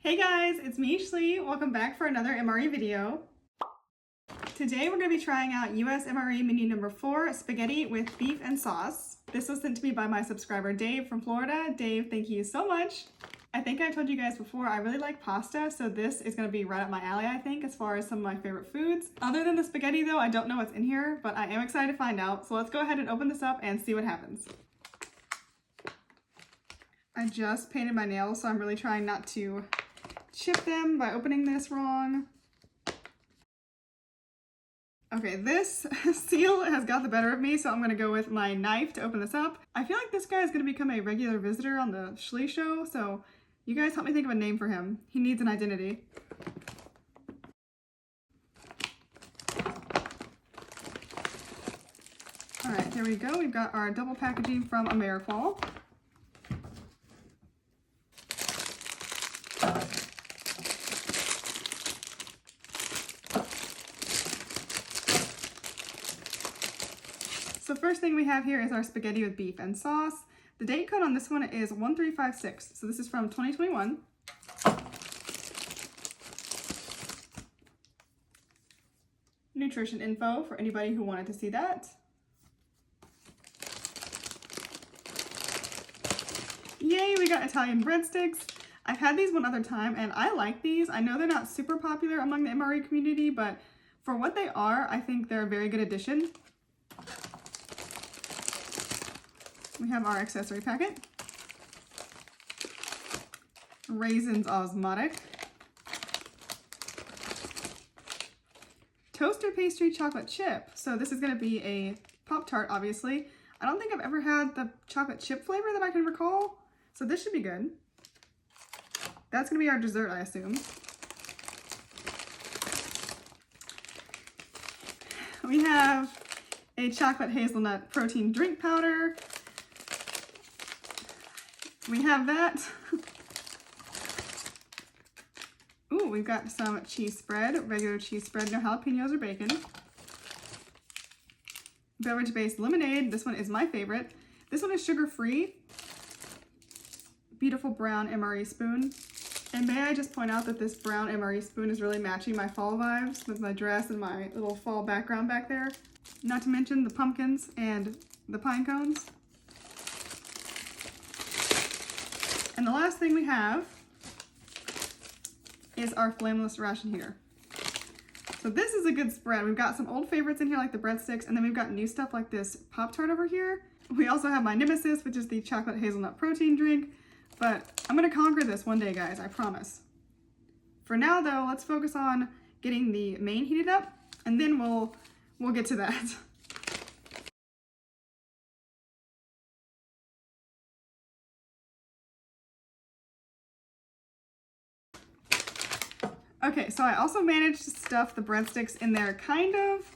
Hey guys, it's me, Schlee. Welcome back for another MRE video. Today we're going to be trying out US MRE menu number 4, spaghetti with beef and sauce. This was sent to me by my subscriber Dave from Florida. Dave, thank you so much. I think I told you guys before, I really like pasta, so this is going to be right up my alley, I think, as far as some of my favorite foods. Other than the spaghetti though, I don't know what's in here, but I am excited to find out. So let's go ahead and open this up and see what happens. I just painted my nails, so I'm really trying not to chip them by opening this wrong. Okay, this seal has got the better of me, so I'm gonna go with my knife to open this up. I feel like this guy is gonna become a regular visitor on the Schlee show, so you guys help me think of a name for him. He needs an identity. All right, there we go. We've got our double packaging from Ameriqual. So first thing we have here is our spaghetti with beef and sauce. The date code on this one is 1356. So this is from 2021. Nutrition info for anybody who wanted to see that. Yay, we got Italian breadsticks. I've had these one other time and I like these. I know they're not super popular among the MRE community, but for what they are, I think they're a very good addition. We have our accessory packet. Raisins osmotic. Toaster pastry chocolate chip. So this is going to be a Pop-Tart, obviously. I don't think I've ever had the chocolate chip flavor that I can recall. So this should be good. That's going to be our dessert, I assume. We have a chocolate hazelnut protein drink powder. We have that. Ooh, we've got some cheese spread, regular cheese spread, no jalapenos or bacon. Beverage-based lemonade. This one is my favorite. This one is sugar-free. Beautiful brown MRE spoon. And may I just point out that this brown MRE spoon is really matching my fall vibes with my dress and my little fall background back there. Not to mention the pumpkins and the pine cones. And the last thing we have is our flameless ration heater. So this is a good spread. We've got some old favorites in here like the breadsticks, and then we've got new stuff like this Pop-Tart over here. We also have my nemesis, which is the chocolate hazelnut protein drink, but I'm gonna conquer this one day, guys, I promise. For now though, let's focus on getting the main heated up, and then we'll get to that. Okay, so I also managed to stuff the breadsticks in there, kind of.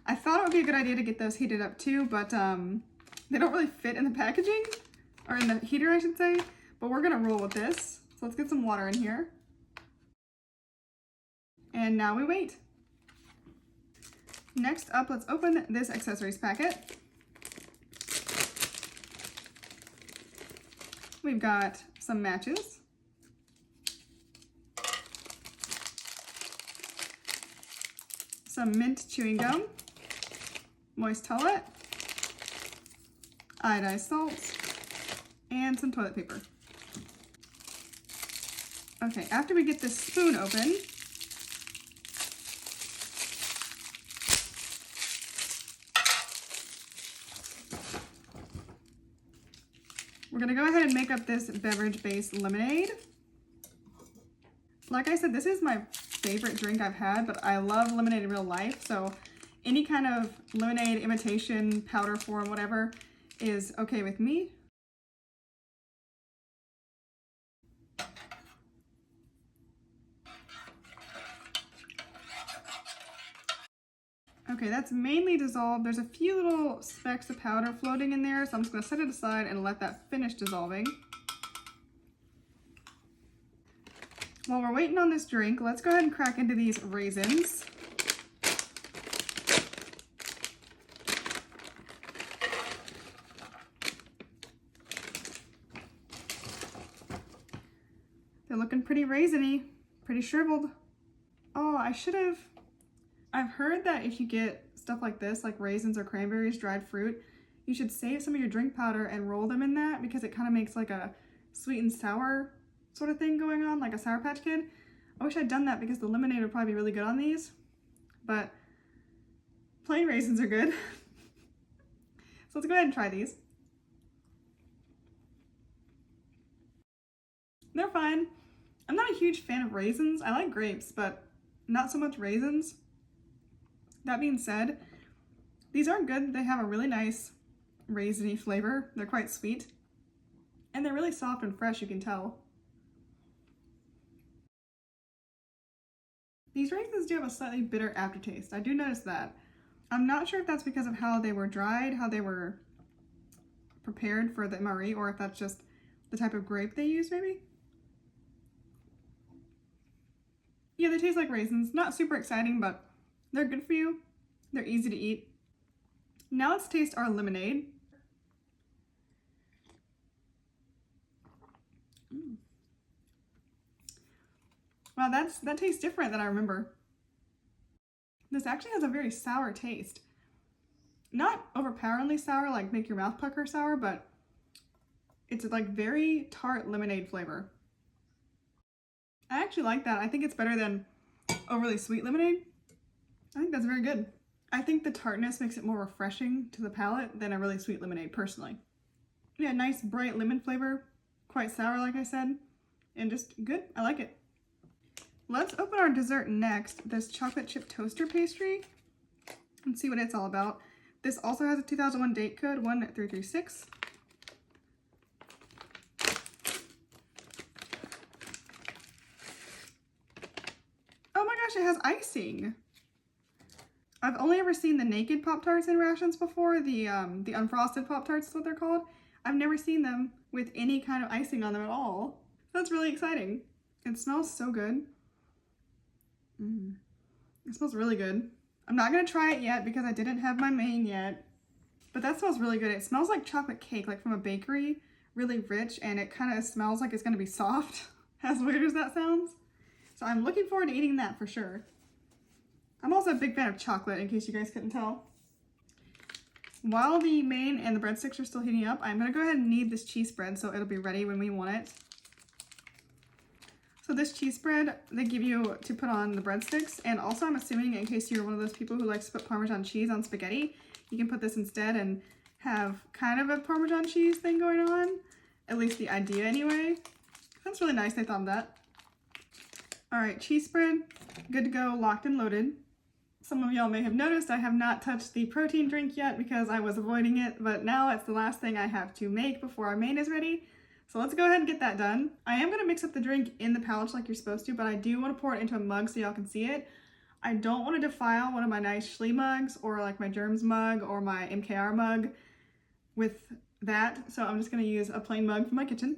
I thought it would be a good idea to get those heated up too, but they don't really fit in the packaging, or in the heater, I should say. But we're gonna roll with this. So let's get some water in here. And now we wait. Next up, let's open this accessories packet. We've got some matches. Some mint chewing gum, moist towelette, iodized salt, and some toilet paper. Okay, after we get this spoon open, we're gonna go ahead and make up this beverage-based lemonade. Like I said, this is my favorite drink I've had, but I love lemonade in real life, so any kind of lemonade imitation, powder form, whatever, is okay with me. Okay, that's mainly dissolved. There's a few little specks of powder floating in there, so I'm just gonna set it aside and let that finish dissolving. While we're waiting on this drink, let's go ahead and crack into these raisins. They're looking pretty raisiny, pretty shriveled. Oh, I've heard that if you get stuff like this, like raisins or cranberries, dried fruit, you should save some of your drink powder and roll them in that because it kind of makes like a sweet and sour sort of thing going on, like a Sour Patch Kid. I wish I'd done that because the lemonade would probably be really good on these, but plain raisins are good. So let's go ahead and try these. They're fine. I'm not a huge fan of raisins. I like grapes, but not so much raisins. That being said, these are good. They have a really nice raisiny flavor. They're quite sweet. And they're really soft and fresh, you can tell. These raisins do have a slightly bitter aftertaste. I do notice that. I'm not sure if that's because of how they were dried, how they were prepared for the MRE, or if that's just the type of grape they use, maybe? Yeah, they taste like raisins. Not super exciting, but they're good for you. They're easy to eat. Now let's taste our lemonade. Wow, that tastes different than I remember. This actually has a very sour taste. Not overpoweringly sour, like make your mouth pucker sour, but it's like very tart lemonade flavor. I actually like that. I think it's better than overly sweet lemonade. I think that's very good. I think the tartness makes it more refreshing to the palate than a really sweet lemonade, personally. Yeah, nice bright lemon flavor, quite sour like I said, and just good. I like it. Let's open our dessert next, this chocolate chip toaster pastry, and see what it's all about. This also has a 2001 date code, 1336. Oh my gosh, it has icing. I've only ever seen the naked Pop-Tarts in Rations before, the unfrosted Pop-Tarts is what they're called. I've never seen them with any kind of icing on them at all. That's really exciting. It smells so good. It smells really good. I'm not gonna try it yet because I didn't have my main yet, but that smells really good. It smells like chocolate cake, like from a bakery, really rich, and it kind of smells like it's gonna be soft, as weird as that sounds. So I'm looking forward to eating that for sure. I'm also a big fan of chocolate, in case you guys couldn't tell. While the main and the breadsticks are still heating up, I'm gonna go ahead and knead this cheese spread so it'll be ready when we want it. So this cheese spread, they give you to put on the breadsticks, and also I'm assuming in case you're one of those people who likes to put Parmesan cheese on spaghetti, you can put this instead and have kind of a Parmesan cheese thing going on. At least the idea anyway. That's really nice, they thought of that. All right, cheese spread, good to go, locked and loaded. Some of y'all may have noticed I have not touched the protein drink yet because I was avoiding it, but now it's the last thing I have to make before our main is ready. So let's go ahead and get that done. I am gonna mix up the drink in the pouch like you're supposed to, but I do wanna pour it into a mug so y'all can see it. I don't wanna defile one of my nice Schlee mugs or like my Germs mug or my MKR mug with that. So I'm just gonna use a plain mug from my kitchen.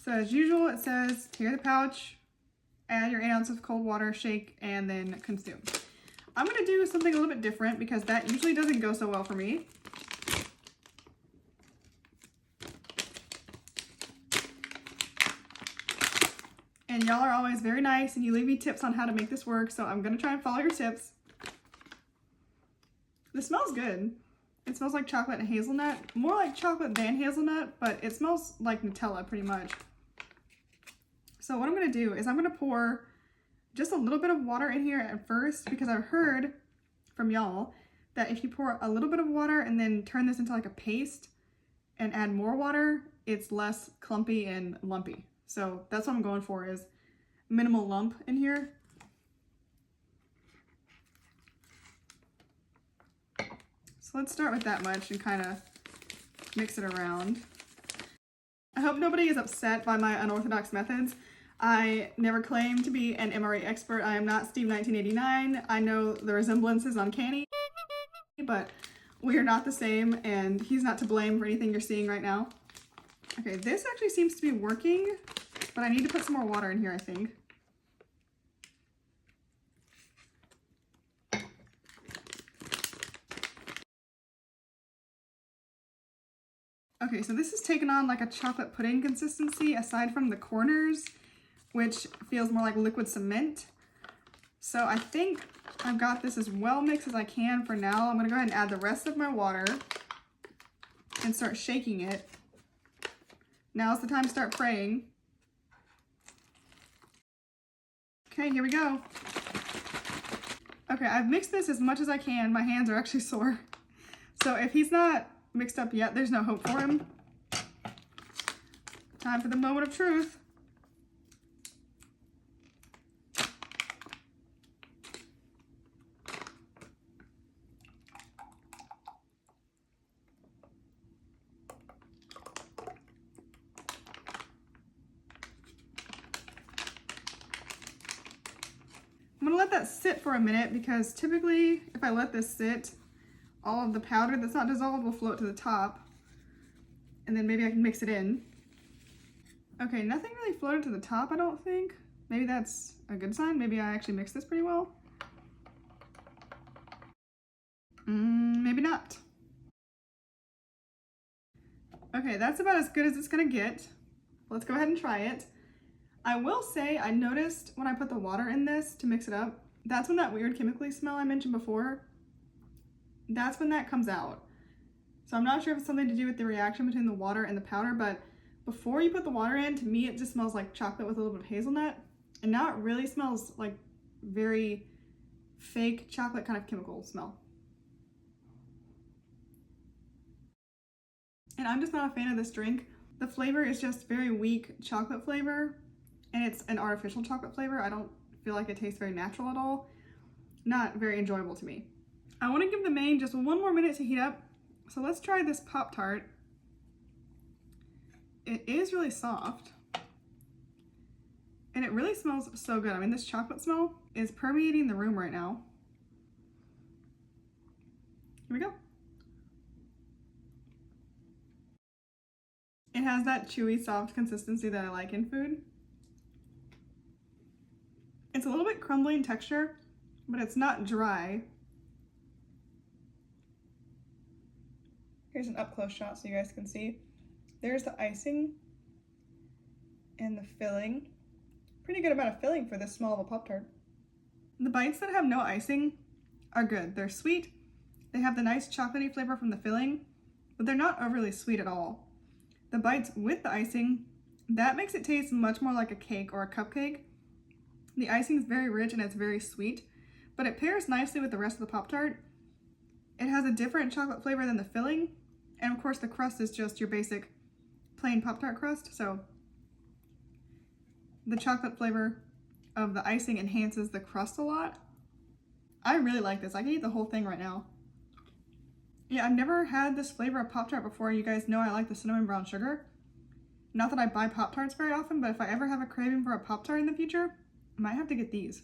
So as usual, it says, tear the pouch, add your 8 ounces of cold water, shake, and then consume. I'm gonna do something a little bit different because that usually doesn't go so well for me. And y'all are always very nice and you leave me tips on how to make this work, so I'm gonna try and follow your tips. This smells good. It smells like chocolate and hazelnut, more like chocolate than hazelnut, but it smells like Nutella pretty much. So what I'm gonna do is I'm gonna pour just a little bit of water in here at first because I've heard from y'all that if you pour a little bit of water and then turn this into like a paste and add more water, it's less clumpy and lumpy. So that's what I'm going for, is minimal lump in here. So let's start with that much and kind of mix it around. I hope nobody is upset by my unorthodox methods. I never claimed to be an MRE expert. I am not Steve 1989. I know the resemblance is uncanny, but we are not the same, and he's not to blame for anything you're seeing right now. Okay, this actually seems to be working, but I need to put some more water in here, I think. Okay, so this has taken on like a chocolate pudding consistency aside from the corners, which feels more like liquid cement. So I think I've got this as well mixed as I can for now. I'm gonna go ahead and add the rest of my water and start shaking it. Now's the time to start praying. Okay, here we go. Okay, I've mixed this as much as I can. My hands are actually sore. So if he's not mixed up yet, there's no hope for him. Time for the moment of truth. I'm gonna let that sit for a minute because typically if I let this sit, all of the powder that's not dissolved will float to the top, and then maybe I can mix it in. Okay, nothing really floated to the top, I don't think. Maybe that's a good sign. Maybe I actually mixed this pretty well. Maybe not. Okay, that's about as good as it's gonna get. Let's go ahead and try it. I will say I noticed when I put the water in this to mix it up, that's when that weird chemically smell I mentioned before, that's when that comes out. So I'm not sure if it's something to do with the reaction between the water and the powder, but before you put the water in, to me it just smells like chocolate with a little bit of hazelnut. And now it really smells like very fake chocolate kind of chemical smell. And I'm just not a fan of this drink. The flavor is just very weak chocolate flavor, and it's an artificial chocolate flavor. I don't feel like it tastes very natural at all. Not very enjoyable to me. I want to give the main just 1 more minute to heat up. So let's try this Pop-Tart. It is really soft. And it really smells so good. I mean, this chocolate smell is permeating the room right now. Here we go. It has that chewy, soft consistency that I like in food. It's a little bit crumbly in texture, but it's not dry. Here's an up-close shot so you guys can see. There's the icing and the filling. Pretty good amount of filling for this small of a Pop-Tart. The bites that have no icing are good. They're sweet. They have the nice chocolatey flavor from the filling, but they're not overly sweet at all. The bites with the icing, that makes it taste much more like a cake or a cupcake. The icing is very rich and it's very sweet, but it pairs nicely with the rest of the Pop-Tart. It has a different chocolate flavor than the filling, and of course the crust is just your basic plain Pop-Tart crust, so the chocolate flavor of the icing enhances the crust a lot. I really like this. I can eat the whole thing right now. Yeah, I've never had this flavor of Pop-Tart before. You guys know I like the cinnamon brown sugar. Not that I buy Pop-Tarts very often, but if I ever have a craving for a Pop-Tart in the future, I might have to get these.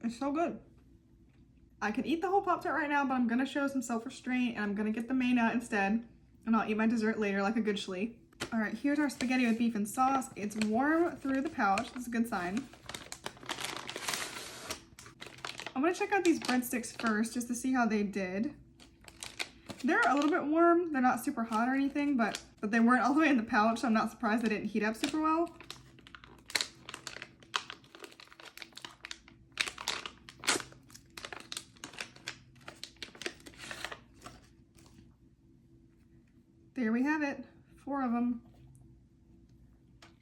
It's so good. I could eat the whole Pop-Tart right now, but I'm gonna show some self-restraint and I'm gonna get the main out instead, and I'll eat my dessert later like a good Schlee. All right, here's our spaghetti with beef and sauce. It's warm through the pouch. That's a good sign. I'm gonna check out these breadsticks first just to see how they did. They're a little bit warm. They're not super hot or anything, but they weren't all the way in the pouch, so I'm not surprised they didn't heat up super well. There we have it, 4 of them.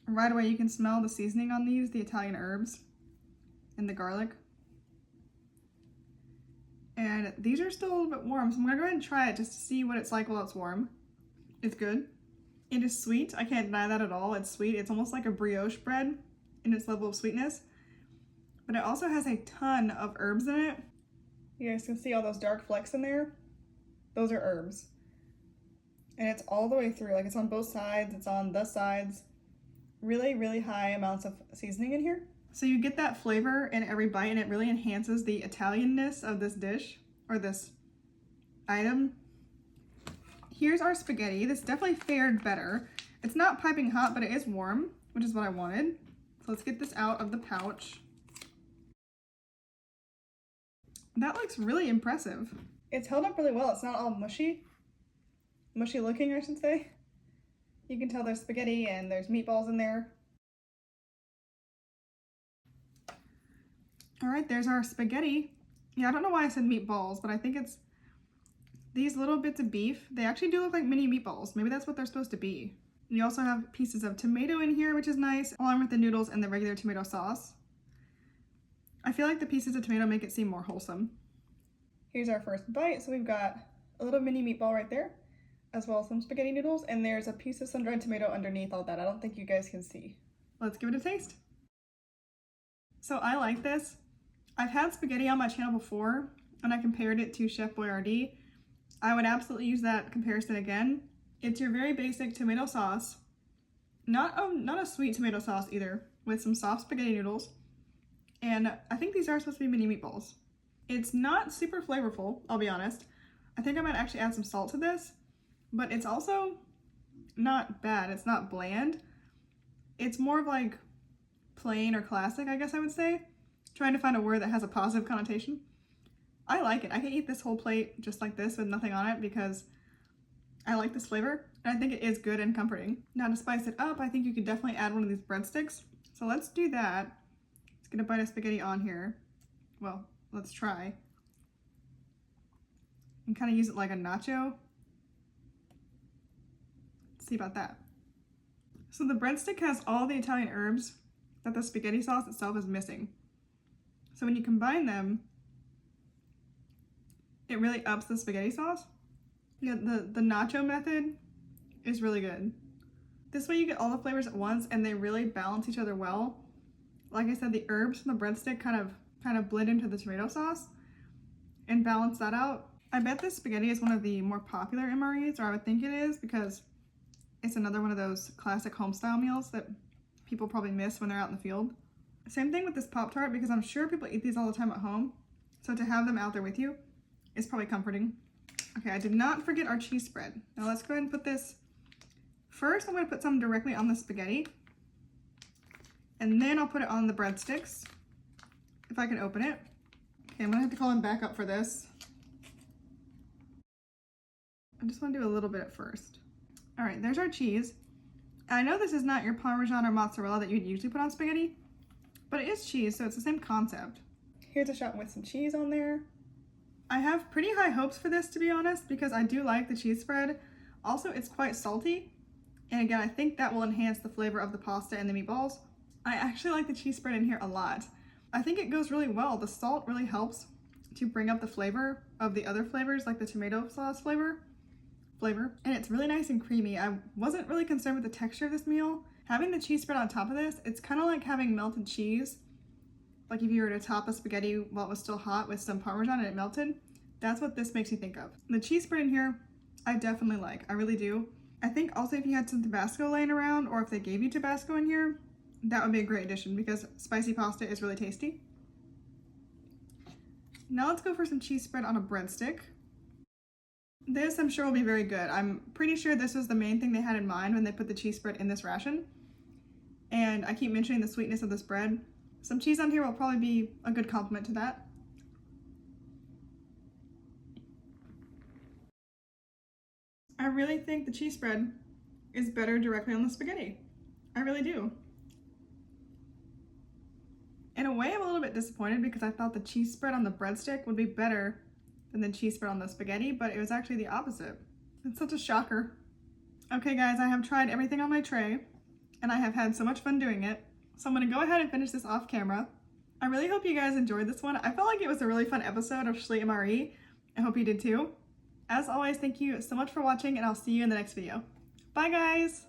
Right away you can smell the seasoning on these, the Italian herbs and the garlic. And these are still a little bit warm, so I'm gonna go ahead and try it just to see what it's like while it's warm. It's good. It is sweet, I can't deny that at all. It's sweet, it's almost like a brioche bread in its level of sweetness. But it also has a ton of herbs in it. You guys can see all those dark flecks in there? Those are herbs. And it's all the way through, like it's on both sides, it's on the sides. Really, really high amounts of seasoning in here. So you get that flavor in every bite and it really enhances the Italianness of this dish, or this item. Here's our spaghetti. This definitely fared better. It's not piping hot, but it is warm, which is what I wanted. So let's get this out of the pouch. That looks really impressive. It's held up really well. It's not all mushy. mushy looking, I should say. You can tell there's spaghetti and there's meatballs in there. All right, there's our spaghetti. Yeah, I don't know why I said meatballs, but I think it's these little bits of beef. They actually do look like mini meatballs. Maybe that's what they're supposed to be. And you also have pieces of tomato in here, which is nice, along with the noodles and the regular tomato sauce. I feel like the pieces of tomato make it seem more wholesome. Here's our first bite. So we've got a little mini meatball right there, as well as some spaghetti noodles, and there's a piece of sun-dried tomato underneath all that. I don't think you guys can see. Let's give it a taste. So I like this. I've had spaghetti on my channel before, and I compared it to Chef Boyardee. I would absolutely use that comparison again. It's your very basic tomato sauce, not a sweet tomato sauce either, with some soft spaghetti noodles, and I think these are supposed to be mini meatballs. It's not super flavorful, I'll be honest. I think I might actually add some salt to this, but it's also not bad. It's not bland. It's more of like plain or classic, I guess I would say. Trying to find a word that has a positive connotation. I like it. I can eat this whole plate just like this with nothing on it because I like this flavor, and I think it is good and comforting. Now to spice it up, I think you could definitely add one of these breadsticks. So let's do that. Let's get a bite of spaghetti on here. Well, let's try. And kind of use it like a nacho. Let's see about that. So the breadstick has all the Italian herbs that the spaghetti sauce itself is missing. So when you combine them, it really ups the spaghetti sauce. Yeah, the nacho method is really good. This way you get all the flavors at once and they really balance each other well. Like I said, the herbs from the breadstick kind of blend into the tomato sauce and balance that out. I bet this spaghetti is one of the more popular MREs, or I would think it is, because it's another one of those classic home-style meals that people probably miss when they're out in the field. Same thing with this Pop-Tart, because I'm sure people eat these all the time at home. So to have them out there with you is probably comforting. Okay, I did not forget our cheese spread. Now let's go ahead and put this. First, I'm going to put some directly on the spaghetti. And then I'll put it on the breadsticks, if I can open it. Okay, I'm going to have to call him back up for this. I just want to do a little bit at first. All right, there's our cheese. I know this is not your Parmesan or mozzarella that you'd usually put on spaghetti, but it is cheese, so it's the same concept. Here's a shot with some cheese on there. I have pretty high hopes for this, to be honest, because I do like the cheese spread. Also, it's quite salty, and again, I think that will enhance the flavor of the pasta and the meatballs. I actually like the cheese spread in here a lot. I think it goes really well. The salt really helps to bring up the flavor of the other flavors, like the tomato sauce flavor, and it's really nice and creamy. I wasn't really concerned with the texture of this meal. Having the cheese spread on top of this, it's kind of like having melted cheese. Like if you were to top a spaghetti while it was still hot with some Parmesan and it melted, that's what this makes me think of. The cheese spread in here, I definitely like. I really do. I think also if you had some Tabasco laying around, or if they gave you Tabasco in here, that would be a great addition because spicy pasta is really tasty. Now let's go for some cheese spread on a breadstick. This I'm sure will be very good. I'm pretty sure this was the main thing they had in mind when they put the cheese spread in this ration. And I keep mentioning the sweetness of this bread. Some cheese on here will probably be a good compliment to that. I really think the cheese spread is better directly on the spaghetti. I really do. In a way, I'm a little bit disappointed because I thought the cheese spread on the breadstick would be better than the cheese spread on the spaghetti, but it was actually the opposite. It's such a shocker. Okay guys, I have tried everything on my tray and I have had so much fun doing it. So I'm gonna go ahead and finish this off camera. I really hope you guys enjoyed this one. I felt like it was a really fun episode of Schlee MRE. I hope you did too. As always, thank you so much for watching and I'll see you in the next video. Bye guys!